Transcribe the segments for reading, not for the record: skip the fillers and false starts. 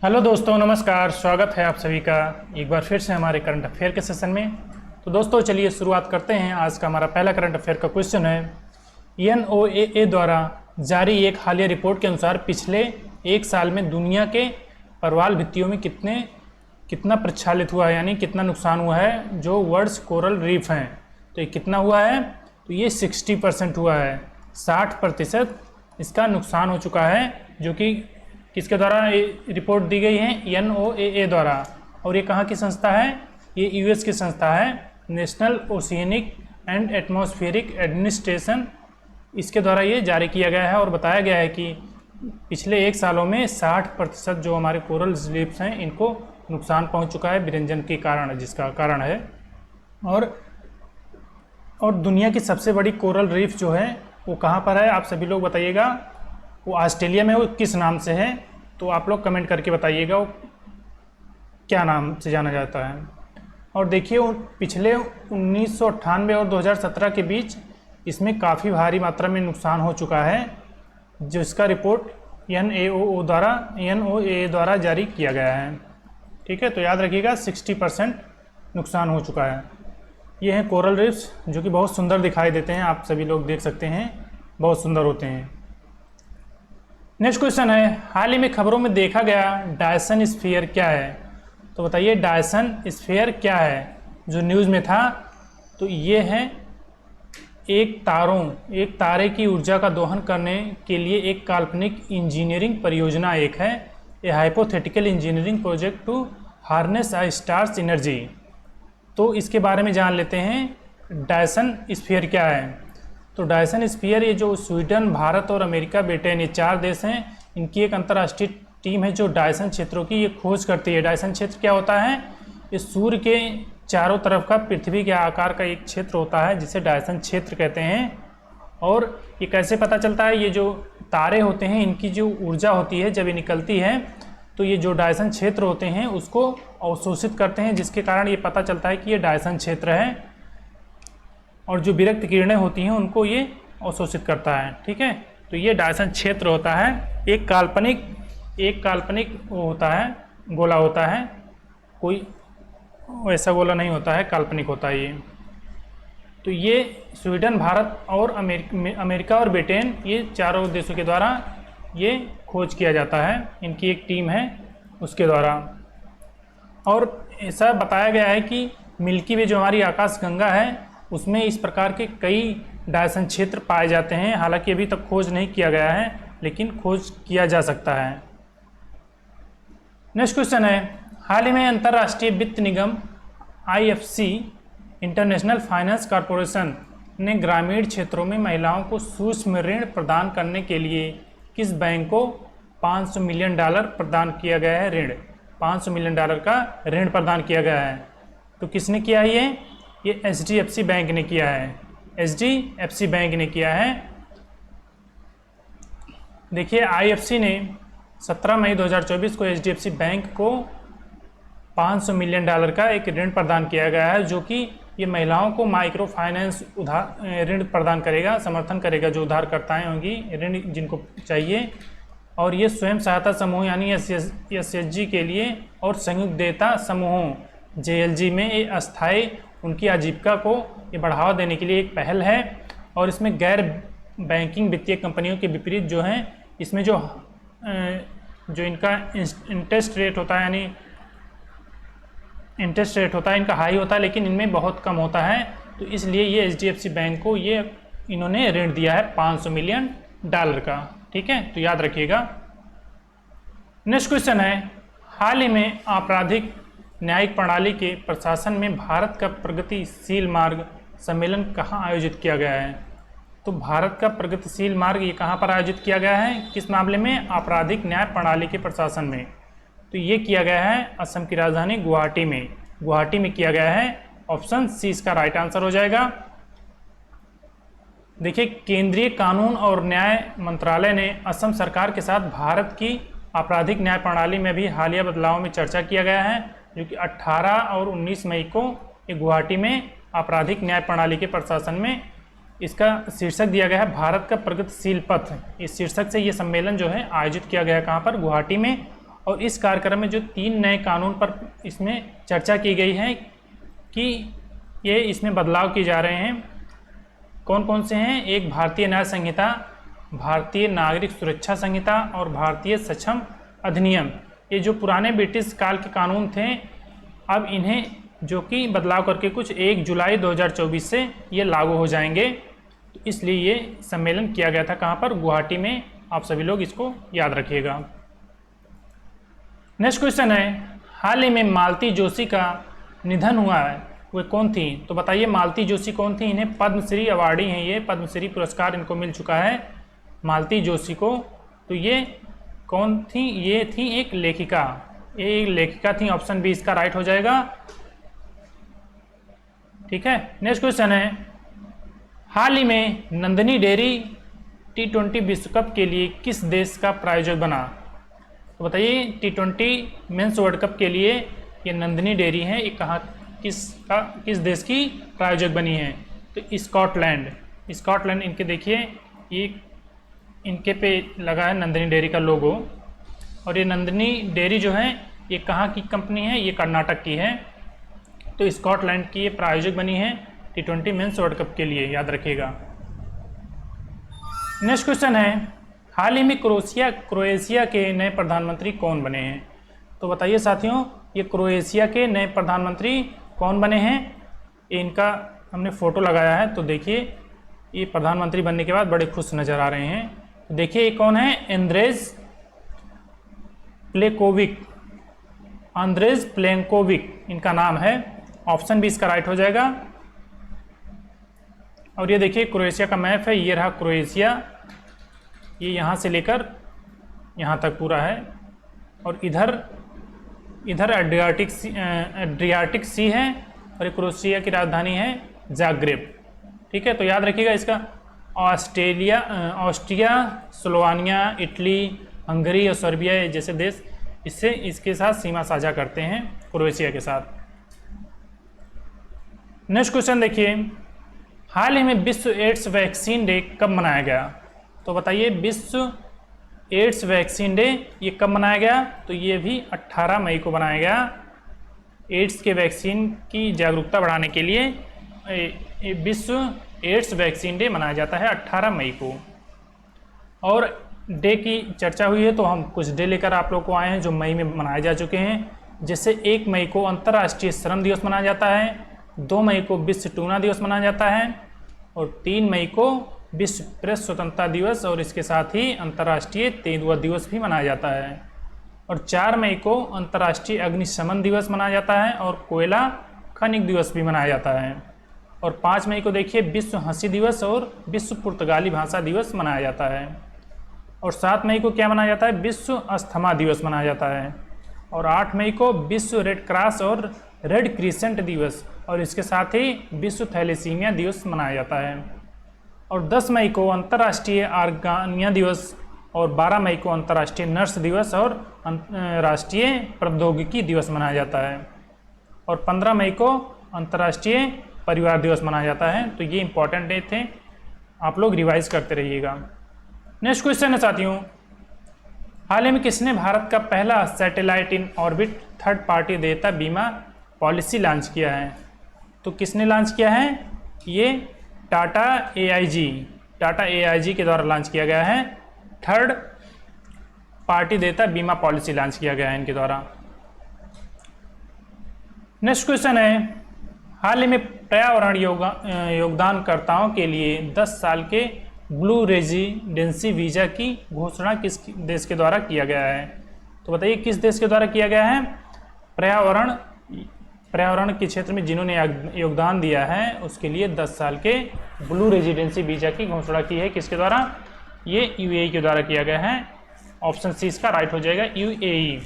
Hello दोस्तों, नमस्कार। स्वागत है आप सभी का एक बार फिर से हमारे करंट अफेयर के सेशन में। तो दोस्तों चलिए शुरुआत करते हैं। आज का हमारा पहला करंट अफेयर का क्वेश्चन है, NOAA द्वारा जारी एक हालिया रिपोर्ट के अनुसार पिछले एक साल में दुनिया के प्रवाल भित्तियों में कितना प्रक्षालित हुआ है, यानी कितना नुकसान हुआ है जो वर्ल्ड कोरल रीफ हैं। तो ये कितना हुआ है? तो ये 60% हुआ है। 60% इसका नुकसान हो चुका है, जो कि किसके द्वारा ये रिपोर्ट दी गई है? NOAA द्वारा। और ये कहाँ की संस्था है? ये US की संस्था है, national oceanic and atmospheric administration. इसके द्वारा ये जारी किया गया है और बताया गया है कि पिछले एक सालों में 60% जो हमारे कोरल रीफ्स हैं इनको नुकसान पहुंच चुका है विरंजन के कारण, जिसका कारण है। और दुनिया की सबसे बड़ी कोरल रीफ जो है वो कहाँ पर है? आप सभी लोग बताइएगा। वो ऑस्ट्रेलिया में, वो किस नाम से है? तो आप लोग कमेंट करके बताइएगा वो क्या नाम से जाना जाता है। और देखिए पिछले 1998 और 2017 के बीच इसमें काफ़ी भारी मात्रा में नुकसान हो चुका है, जिसका रिपोर्ट NOAA द्वारा जारी किया गया है। ठीक है, तो याद रखिएगा 60% नुकसान हो चुका है। ये हैं कोरल रीफ्स, जो कि बहुत सुंदर दिखाई देते हैं। आप सभी लोग देख सकते हैं, बहुत सुंदर होते हैं। नेक्स्ट क्वेश्चन है, हाल ही में खबरों में देखा गया डायसन स्फीयर क्या है? तो बताइए डायसन स्फीयर क्या है जो न्यूज़ में था? तो ये है एक तारे की ऊर्जा का दोहन करने के लिए एक काल्पनिक इंजीनियरिंग परियोजना है। A hypothetical engineering project to harness a star's energy. तो इसके बारे में जान लेते हैं, डायसन स्फीयर क्या है। तो डायसन स्फीयर, ये जो स्वीडन, भारत और अमेरिका, ब्रिटेन, ये 4 देश हैं, इनकी एक अंतर्राष्ट्रीय टीम है जो डायसन क्षेत्रों की ये खोज करती है। डायसन क्षेत्र क्या होता है? ये सूर्य के चारों तरफ का पृथ्वी के आकार का एक क्षेत्र होता है, जिसे डायसन क्षेत्र कहते हैं। और ये कैसे पता चलता है? ये जो तारे होते हैं इनकी जो ऊर्जा होती है जब ये निकलती है, तो ये जो डायसन क्षेत्र होते हैं उसको अवशोषित करते हैं, जिसके कारण ये पता चलता है कि ये डायसन क्षेत्र है। और जो विरक्त किरणें होती हैं उनको ये अवशोषित करता है। ठीक है, तो ये डायसन क्षेत्र होता है। एक काल्पनिक वो होता है, गोला होता है, कोई वैसा गोला नहीं होता है, काल्पनिक होता है ये। तो ये स्वीडन, भारत और अमेरिका और ब्रिटेन, ये चारों देशों के द्वारा ये खोज किया जाता है। इनकी एक टीम है उसके द्वारा। और ऐसा बताया गया है कि मिल्की वे जो हमारी आकाशगंगा है उसमें इस प्रकार के कई डायसन क्षेत्र पाए जाते हैं। हालांकि अभी तक खोज नहीं किया गया है, लेकिन खोज किया जा सकता है। नेक्स्ट क्वेश्चन है, हाल ही में अंतर्राष्ट्रीय वित्त निगम IFC इंटरनेशनल फाइनेंस कॉरपोरेशन ने ग्रामीण क्षेत्रों में महिलाओं को सूक्ष्म ऋण प्रदान करने के लिए किस बैंक को $500 मिलियन प्रदान किया गया है? ऋण $500 मिलियन का ऋण प्रदान किया गया है। तो किसने किया है? ये HDFC बैंक ने किया है। HDFC बैंक ने किया है। देखिए IFC ने 17 मई 2024 को HDFC बैंक को $500 मिलियन का एक ऋण प्रदान किया गया है, जो कि ये महिलाओं को माइक्रो फाइनेंस ऋण प्रदान करेगा, समर्थन करेगा जो उधारकर्ताएं होंगी, ऋण जिनको चाहिए। और ये स्वयं सहायता समूह यानी SHG के लिए और संयुक्त देयता समूहों JLG में ये अस्थायी उनकी आजीविका को ये बढ़ावा देने के लिए एक पहल है। और इसमें गैर बैंकिंग वित्तीय कंपनियों के विपरीत जो हैं, इसमें जो इनका इंटरेस्ट रेट होता है, यानी इंटरेस्ट रेट होता है इनका हाई होता है, लेकिन इनमें बहुत कम होता है। तो इसलिए ये HDFC बैंक को ये इन्होंने ऋण दिया है $500 मिलियन का। ठीक है, तो याद रखिएगा। नेक्स्ट क्वेश्चन है, हाल ही में आपराधिक न्यायिक प्रणाली के प्रशासन में भारत का प्रगतिशील मार्ग सम्मेलन कहाँ आयोजित किया गया है? तो भारत का प्रगतिशील मार्ग ये कहाँ पर आयोजित किया गया है? किस मामले में? आपराधिक न्याय प्रणाली के प्रशासन में। तो ये किया गया है असम की राजधानी गुवाहाटी में किया गया है। ऑप्शन सी इसका राइट आंसर हो जाएगा। देखिए, केंद्रीय कानून और न्याय मंत्रालय ने असम सरकार के साथ भारत की आपराधिक न्याय प्रणाली में भी हालिया बदलावों में चर्चा किया गया है, जो कि 18 और 19 मई को ये गुवाहाटी में आपराधिक न्याय प्रणाली के प्रशासन में इसका शीर्षक दिया गया है भारत का प्रगतिशील पथ। इस शीर्षक से ये सम्मेलन जो है आयोजित किया गया है, कहाँ पर? गुवाहाटी में। और इस कार्यक्रम में जो 3 नए कानून पर इसमें चर्चा की गई है कि ये इसमें बदलाव किए जा रहे हैं, कौन कौन से हैं। एक भारतीय न्याय संहिता, भारतीय नागरिक सुरक्षा संहिता और भारतीय सक्षम अधिनियम। ये जो पुराने ब्रिटिश काल के कानून थे, अब इन्हें जो कि बदलाव करके कुछ 1 जुलाई 2024 से ये लागू हो जाएंगे। तो इसलिए ये सम्मेलन किया गया था, कहाँ पर, गुवाहाटी में। आप सभी लोग इसको याद रखिएगा। नेक्स्ट क्वेश्चन है, हाल ही में मालती जोशी का निधन हुआ है, वे कौन थी? तो बताइए मालती जोशी कौन थी? इन्हें पद्मश्री अवार्डी हैं, ये पद्मश्री पुरस्कार इनको मिल चुका है मालती जोशी को। तो ये कौन थी? ये थी एक लेखिका, ये एक लेखिका थी। ऑप्शन बी इसका राइट हो जाएगा। ठीक है। नेक्स्ट क्वेश्चन है, हाल ही में नंदिनी डेयरी T20 विश्व कप के लिए किस देश का प्रायोजक बना? तो बताइए T20 मेंस वर्ल्ड कप के लिए ये नंदिनी डेयरी है, ये कहाँ किस देश की प्रायोजक बनी है? तो स्कॉटलैंड। इनके देखिए ये इनके पे लगा है नंदिनी डेयरी का लोगो। और ये नंदिनी डेयरी जो है ये कहाँ की कंपनी है? ये कर्नाटक की है। तो स्कॉटलैंड की ये प्रायोजक बनी है T20 मेंस वर्ल्ड कप के लिए, याद रखिएगा। नेक्स्ट क्वेश्चन है, हाल ही में क्रोएशिया के नए प्रधानमंत्री कौन बने हैं? तो बताइए साथियों, ये क्रोएशिया के नए प्रधानमंत्री कौन बने हैं? इनका हमने फ़ोटो लगाया है, तो देखिए ये प्रधानमंत्री बनने के बाद बड़े खुश नज़र आ रहे हैं। तो देखिए ये कौन है? आंद्रेज प्लेंकोविक इनका नाम है। ऑप्शन भी इसका राइट हो जाएगा। और ये देखिए क्रोएशिया का मैप है, ये रहा क्रोएशिया, ये यहाँ से लेकर यहाँ तक पूरा है। और इधर एड्रियाटिक सी है, और ये क्रोएशिया की राजधानी है जाग्रेब। ठीक है, तो याद रखिएगा इसका। ऑस्ट्रिया, स्लोवानिया, इटली, हंगरी और सर्बिया जैसे देश इसके साथ सीमा साझा करते हैं, क्रोएशिया के साथ। नेक्स्ट क्वेश्चन देखिए, हाल ही में विश्व एड्स वैक्सीन डे कब मनाया गया? तो बताइए विश्व एड्स वैक्सीन डे ये कब मनाया गया? तो ये भी 18 मई को मनाया गया। एड्स के वैक्सीन की जागरूकता बढ़ाने के लिए विश्व एड्स वैक्सीन डे मनाया जाता है 18 मई को। और डे की चर्चा हुई है तो हम कुछ डे लेकर आप लोग को आए हैं जो मई में मनाए जा चुके हैं। जैसे 1 मई को अंतर्राष्ट्रीय श्रम दिवस मनाया जाता है, 2 मई को विश्व टूना दिवस मनाया जाता है, और 3 मई को विश्व प्रेस स्वतंत्रता दिवस और इसके साथ ही अंतर्राष्ट्रीय तेंदुआ दिवस भी मनाया जाता है। और 4 मई को अंतर्राष्ट्रीय अग्निशमन दिवस मनाया जाता है और कोयला खनिक दिवस भी मनाया जाता है। और 5 मई को देखिए विश्व हंसी दिवस और विश्व पुर्तगाली भाषा दिवस मनाया जाता है। और 7 मई को क्या मनाया जाता है? विश्व अस्थमा दिवस मनाया जाता है। और 8 मई को विश्व रेड क्रॉस और रेड क्रिसेंट दिवस और इसके साथ ही विश्व थैलेसीमिया दिवस मनाया जाता है। और 10 मई को अंतर्राष्ट्रीय आर्गानिया दिवस और 12 मई को अंतर्राष्ट्रीय नर्स दिवस और राष्ट्रीय प्रौद्योगिकी दिवस मनाया जाता है। और 15 मई को अंतर्राष्ट्रीय परिवार दिवस मनाया जाता है। तो ये इंपॉर्टेंट डे थे, आप लोग रिवाइज करते रहिएगा। नेक्स्ट क्वेश्चन है साथियों, हाल ही में किसने भारत का पहला satellite in orbit third party देयता बीमा पॉलिसी लॉन्च किया है? तो किसने लॉन्च किया है? ये टाटा AIG के द्वारा लॉन्च किया गया है। थर्ड पार्टी देयता बीमा पॉलिसी लॉन्च किया गया है इनके द्वारा। नेक्स्ट क्वेश्चन है, हाल ही में पर्यावरण योगदानकर्ताओं के लिए 10 साल के ब्लू रेजिडेंसी वीज़ा की घोषणा किस देश के द्वारा किया गया है? तो बताइए किस देश के द्वारा किया गया है? पर्यावरण के क्षेत्र में जिन्होंने योगदान दिया है उसके लिए 10 साल के ब्लू रेजिडेंसी वीज़ा की घोषणा की है। किसके द्वारा? ये UAE के द्वारा किया गया है। ऑप्शन सी इसका राइट हो जाएगा, UAE।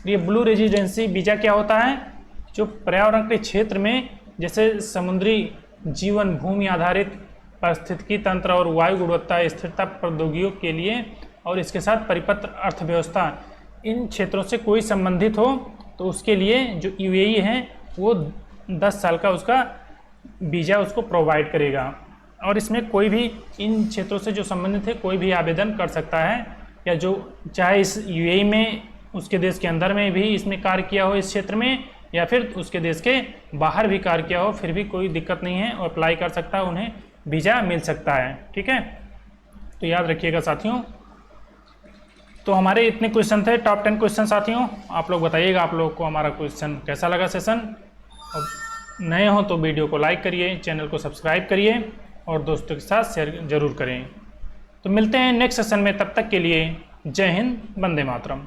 ये ब्लू रेजिडेंसी वीज़ा क्या होता है? जो पर्यावरण के क्षेत्र में जैसे समुद्री जीवन, भूमि आधारित पारिस्थितिकी तंत्र और वायु गुणवत्ता स्थिरता प्रौद्योगिकियों के लिए और इसके साथ परिपत्र अर्थव्यवस्था, इन क्षेत्रों से कोई संबंधित हो तो उसके लिए जो UAE है वो 10 साल का उसका वीज़ा उसको प्रोवाइड करेगा। और इसमें कोई भी इन क्षेत्रों से जो संबंधित है कोई भी आवेदन कर सकता है, या जो चाहे इस UAE में उसके देश के अंदर में भी इसमें कार्य किया हो इस क्षेत्र में, या फिर उसके देश के बाहर भी कार्य किया हो, फिर भी कोई दिक्कत नहीं है और अप्लाई कर सकता है, उन्हें वीज़ा मिल सकता है। ठीक है, तो याद रखिएगा साथियों। तो हमारे इतने क्वेश्चन थे, टॉप 10 क्वेश्चन साथियों। आप लोग बताइएगा आप लोग को हमारा क्वेश्चन कैसा लगा सेशन। और नए हो तो वीडियो को लाइक करिए, चैनल को सब्सक्राइब करिए और दोस्तों के साथ शेयर जरूर करें। तो मिलते हैं नेक्स्ट सेशन में, तब तक के लिए जय हिंद, वंदे मातरम।